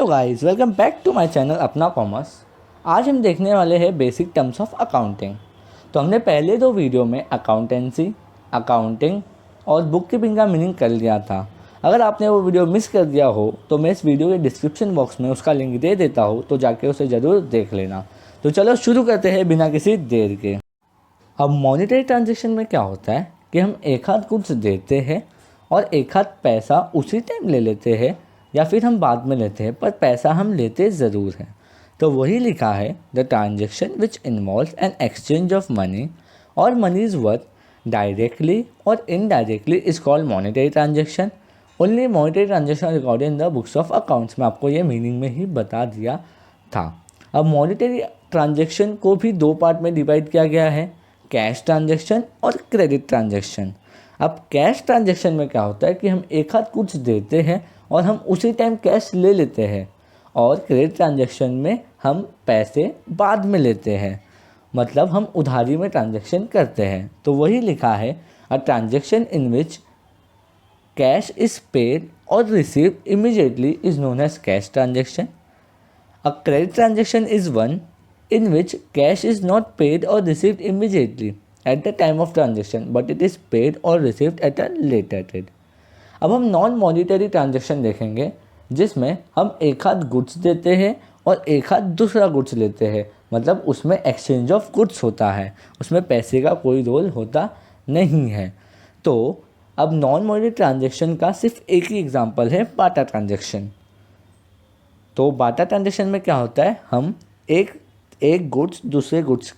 Guys, welcome back to my channel Apna commerce. आज हम देखने वाले हैं बेसिक टर्म्स ऑफ अकाउंटिंग। तो हमने पहले दो वीडियो में अकाउंटेंसी, अकाउंटिंग और बुक कीपिंग का मीनिंग कर लिया था। अगर आपने वो वीडियो मिस कर दिया हो तो मैं इस वीडियो के डिस्क्रिप्शन बॉक्स में उसका लिंक दे देता हूँ, तो जाके उसे ज़रूर देख लेना। तो चलो शुरू करते हैं बिना किसी देर के। अब मॉनेटरी ट्रांजेक्शन में क्या होता है कि हम एक हाथ गुड्स देते हैं और एक हाथ पैसा उसी टाइम ले लेते हैं, या फिर हम बाद में लेते हैं, पर पैसा हम लेते ज़रूर हैं। तो वही लिखा है, the transaction which involve an exchange of money और मनी इज़ वर्थ डायरेक्टली और indirectly is called monetary transaction. Only monetary transaction recorded in the books of accounts में आपको ये मीनिंग में ही बता दिया था। अब मॉनेटरी ट्रांजेक्शन को भी दो पार्ट में डिवाइड किया गया है, कैश ट्रांजेक्शन और क्रेडिट ट्रांजेक्शन। अब कैश ट्रांजेक्शन में क्या होता है कि हम एक हाथ कुछ देते हैं और हम उसी टाइम कैश ले लेते हैं, और क्रेडिट ट्रांजेक्शन में हम पैसे बाद में लेते हैं, मतलब हम उधारी में ट्रांजेक्शन करते हैं। तो वही लिखा है, a transaction in which cash is paid और received immediately is known as cash transaction. A credit transaction is one in which cash is not paid or received immediately at the time of transaction but it is paid or received at a later date। अब हम non monetary transaction देखेंगे, जिसमें हम एक हाथ goods देते हैं और एक हाथ दूसरा गुड्स लेते हैं, मतलब उसमें एक्सचेंज ऑफ गुड्स होता है, उसमें पैसे का कोई रोल होता नहीं है। तो अब नॉन मॉनिटरी ट्रांजेक्शन का सिर्फ एक ही एग्जांपल है, बाटा ट्रांजेक्शन। तो बाटा ट्रांजेक्शन में क्या होता है, हम एक गुड्स दूसरे गुड्स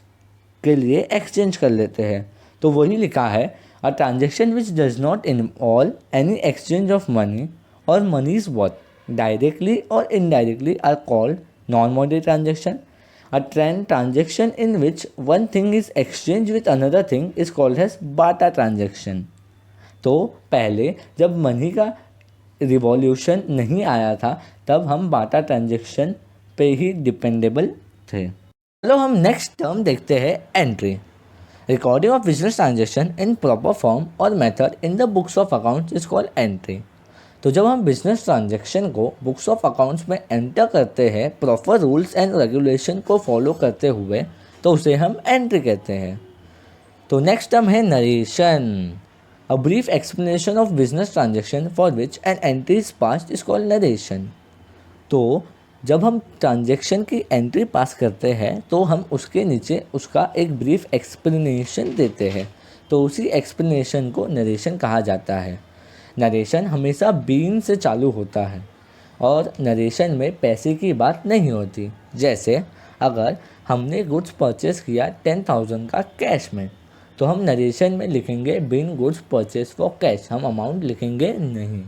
के लिए एक्सचेंज कर लेते हैं। तो वही लिखा है, a transaction which does not involve any exchange of money और मनी इज वर्थ डायरेक्टली और indirectly are called non monetary transaction. A transaction in which one thing is exchange with another thing is called as barter transaction. तो पहले जब money का revolution नहीं आया था, तब हम बाटा ट्रांजेक्शन पे ही डिपेंडेबल थे। चलो हम नेक्स्ट टर्म देखते हैं, entry. Recording of business transaction in proper form और method in the books of accounts is called entry. तो जब हम बिजनेस ट्रांजेक्शन को बुक्स ऑफ अकाउंट्स में एंटर करते हैं प्रॉपर रूल्स एंड रेगुलेशन को फॉलो करते हुए, तो उसे हम एंट्री कहते हैं। तो नेक्स्ट टर्म है narration. A brief explanation of business transaction for which an entry is passed is called narration. तो जब हम ट्रांजेक्शन की एंट्री पास करते हैं तो हम उसके नीचे उसका एक ब्रीफ एक्सप्लेनेशन देते हैं, तो उसी एक्सप्लेनेशन को नरेशन कहा जाता है। नरेशन हमेशा बीन से चालू होता है और नरेशन में पैसे की बात नहीं होती। जैसे अगर हमने गुड्स परचेस किया 10,000 का कैश में, तो हम नरेशन में लिखेंगे been goods purchase for cash, हम अमाउंट लिखेंगे नहीं।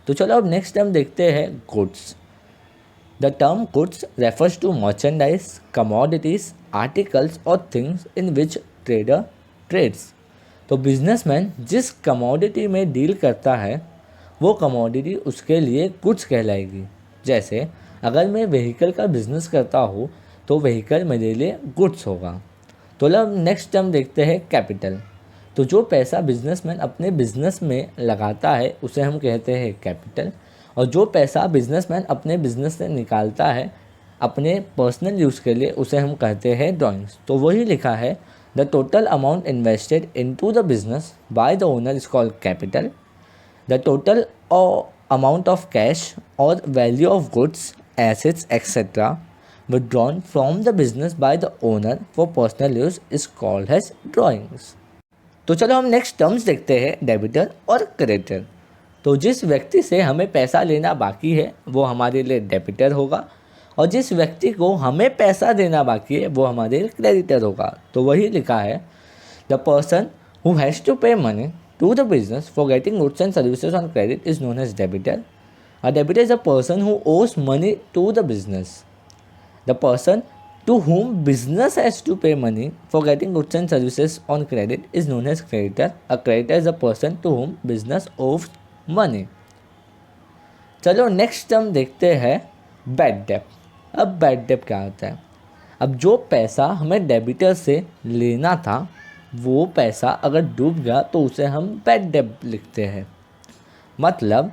तो चलो अब नेक्स्ट टाइम देखते हैं goods. The term goods refers to merchandise, commodities, articles or things in which trader trades। तो बिजनेसमैन जिस कमोडिटी में डील करता है वो कमोडिटी उसके लिए गुड्स कहलाएगी। जैसे अगर मैं व्हीकल का बिजनेस करता हूँ तो व्हीकल मेरे लिए गुड्स होगा। तो अब नेक्स्ट टर्म देखते हैं, कैपिटल। तो जो पैसा बिजनेसमैन अपने बिजनेस में लगाता है उसे हम कहते हैं कैपिटल, और जो पैसा बिजनेसमैन अपने बिजनेस से निकालता है अपने पर्सनल यूज़ के लिए उसे हम कहते हैं ड्राइंग्स। तो वही लिखा है, the total amount invested into the business by the owner is called capital. The total amount of cash और value of goods, assets etcetera withdrawn from the business by the owner for personal use is called as drawings। तो चलो हम next terms देखते हैं, debtor और creditor. तो जिस व्यक्ति से हमें पैसा लेना बाकी है वो हमारे लिए डेबिटर होगा, और जिस व्यक्ति को हमें पैसा देना बाकी है वो हमारे लिए क्रेडिटर होगा। तो वही लिखा है, the person who has to pay money to the business for getting goods and services on credit is known as debtor. A debtor is a person who owes money to the business. The person to whom business has to pay money for getting goods and services on credit is known as creditor। A creditor is a person to whom business owes money। चलो next term देखते हैं, bad डेब्ट। अब bad डेब्ट क्या होता है? अब जो पैसा हमें डेबिटर से लेना था वो पैसा अगर डूब गया तो उसे हम बैड डेब्ट लिखते हैं। मतलब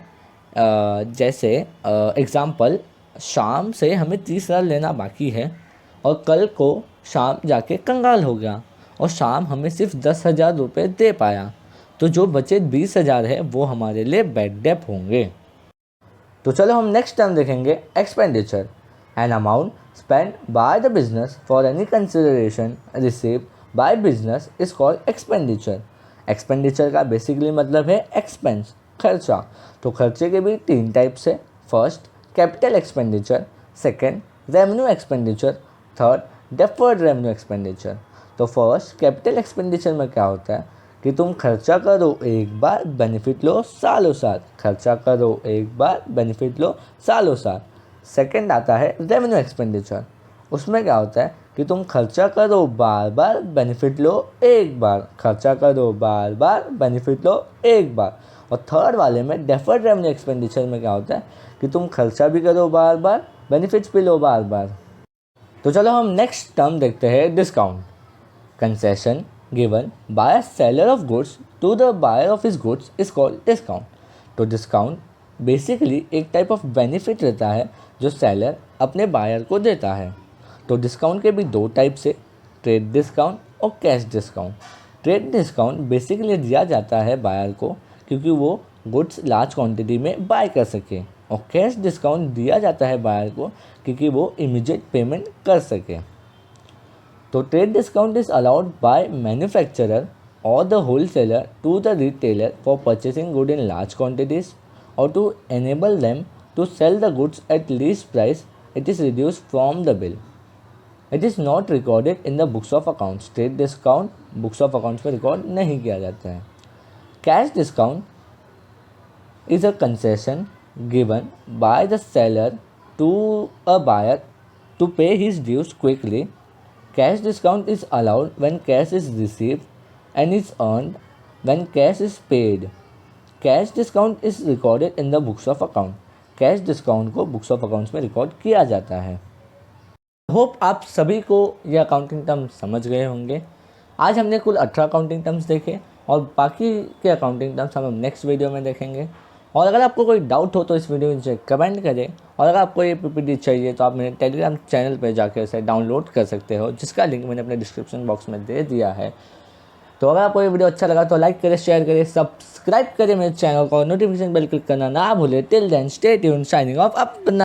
जैसे एग्ज़ाम्पल, शाम से हमें 30,000 लेना बाकी है और कल को शाम जाके कंगाल हो गया और शाम हमें सिर्फ 10,000 रुपये दे पाया, तो जो बचे 20,000 है वो हमारे लिए बैड डेट होंगे। तो चलो हम नेक्स्ट टर्म देखेंगे expenditure. An amount spend by the business for any consideration receive by business is called expenditure. Expenditure का बेसिकली मतलब है एक्सपेंस, खर्चा। तो खर्चे के भी 3 टाइप्स है। First capital expenditure, second revenue expenditure, third deferred revenue expenditure. तो फर्स्ट कैपिटल एक्सपेंडिचर में क्या होता है कि तुम खर्चा करो एक बार, बेनिफिट लो सालों साल। खर्चा करो एक बार, बेनिफिट लो सालों साल। सेकंड आता है रेवेन्यू एक्सपेंडिचर। उसमें क्या होता है कि तुम खर्चा करो बार बार, बेनिफिट लो एक बार। खर्चा करो बार बार, बेनिफिट लो एक बार। और थर्ड वाले में डेफर्ड रेवेन्यू एक्सपेंडिचर में क्या होता है कि तुम खर्चा भी करो बार बार, बेनिफिट्स भी लो बार बार। तो चलो हम नेक्स्ट टर्म देखते हैं discount. Concession given by a seller of goods to the buyer of his goods is called discount। तो डिस्काउंट बेसिकली एक टाइप ऑफ बेनिफिट रहता है जो सेलर अपने बायर को देता है। तो डिस्काउंट के भी 2 टाइप्स है, ट्रेड डिस्काउंट और cash discount. Trade discount basically दिया जाता है बायर को क्योंकि वो गुड्स लार्ज क्वांटिटी में बाय कर सके, और कैश डिस्काउंट दिया जाता है बायर को क्योंकि वो इमीडिएट पेमेंट कर सके। तो trade discount is allowed by manufacturer और the wholesaler to the retailer for purchasing good in large quantities और to enable them to sell the goods at least price it is reduce from the bill. It is not recorded in the books of accounts. Trade discount books of accounts में record नहीं किया जाता है। Cash discount is a concession given by the seller to a buyer to pay his dues quickly. Cash discount is allowed when cash is received and is earned when cash is paid. Cash discount is recorded in the books of account. Cash discount को books of accounts में record किया जाता है। Hope आप सभी को ये accounting terms समझ गए होंगे। आज हमने कुल 18 अकाउंटिंग टर्म्स देखे और बाकी के अकाउंटिंग टर्म्स हम नेक्स्ट वीडियो में देखेंगे। और अगर आपको कोई डाउट हो तो इस वीडियो में नीचे कमेंट करें, और अगर आपको ये पीपीटी चाहिए तो आप मेरे टेलीग्राम चैनल पर जाकर उसे डाउनलोड कर सकते हो, जिसका लिंक मैंने अपने डिस्क्रिप्शन बॉक्स में दे दिया है। तो अगर आपको ये वीडियो अच्छा लगा तो लाइक करें, शेयर करें, सब्सक्राइब करें मेरे चैनल को और नोटिफिकेशन बेल क्लिक करना ना भूलें। Till then stay tuned, signing off अपना।